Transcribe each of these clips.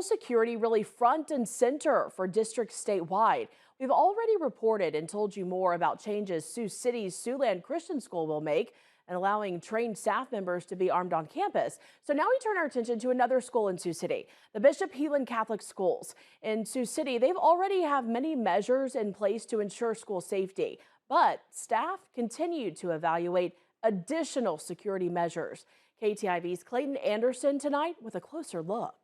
school security really front and center for districts statewide. We've already reported and told you more about changes Sioux City's Siouxland Christian School will make and allowing trained staff members to be armed on campus. So now we turn our attention to another school in Sioux City, the Bishop Heelan Catholic Schools. In Sioux City, they've already have many measures in place to ensure school safety, but staff continue to evaluate additional security measures. KTIV's Clayton Anderson tonight with a closer look.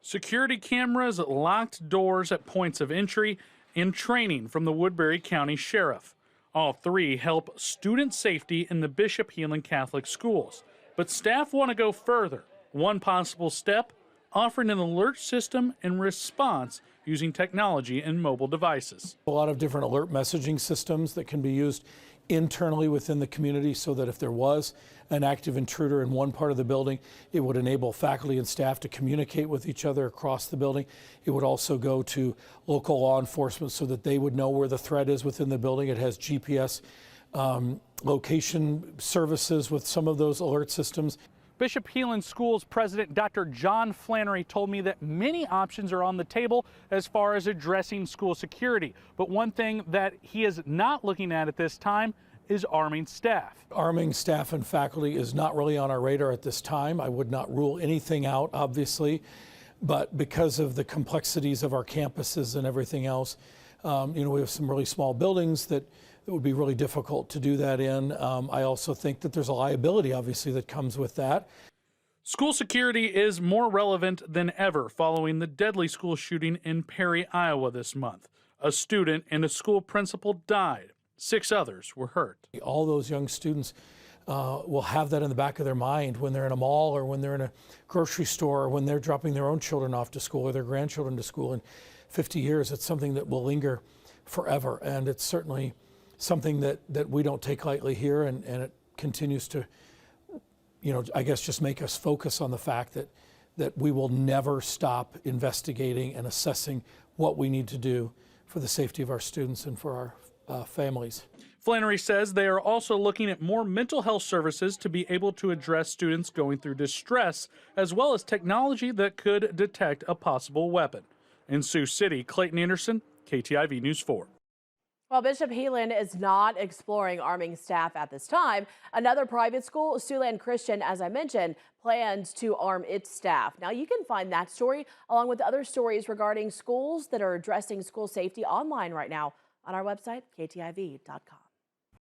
Security cameras, locked doors at points of entry, and training from the Woodbury County Sheriff. All three help student safety in the Bishop Heelan Catholic Schools. But staff want to go further. One possible step, offering an alert system in response using technology and mobile devices. A lot of different alert messaging systems that can be used internally within the community so that if there was an active intruder in one part of the building, it would enable faculty and staff to communicate with each other across the building. It would also go to local law enforcement so that they would know where the threat is within the building. It has GPS location services with some of those alert systems. Bishop Heelan Schools President Dr. John Flannery told me that many options are on the table as far as addressing school security. But one thing that he is not looking at this time is arming staff. Arming staff and faculty is not really on our radar at this time. I would not rule anything out, obviously, but because of the complexities of our campuses and everything else, we have some really small buildings that it would be really difficult to do that in. I also think that there's a liability, obviously, that comes with that. School security is more relevant than ever following the deadly school shooting in Perry, Iowa this month. A student and a school principal died. 6 others were hurt. All those young students will have that in the back of their mind when they're in a mall or when they're in a grocery store or when they're dropping their own children off to school or their grandchildren to school. In 50 years, it's something that will linger forever, and it's certainly something that we don't take lightly here, and it continues to, I guess just make us focus on the fact that we will never stop investigating and assessing what we need to do for the safety of our students and for our families. Flannery says they are also looking at more mental health services to be able to address students going through distress, as well as technology that could detect a possible weapon. In Sioux City, Clayton Anderson, KTIV News 4. Well, Bishop Heelan is not exploring arming staff at this time. Another private school, Siouxland Christian, as I mentioned, plans to arm its staff. Now, you can find that story along with other stories regarding schools that are addressing school safety online right now on our website, ktiv.com.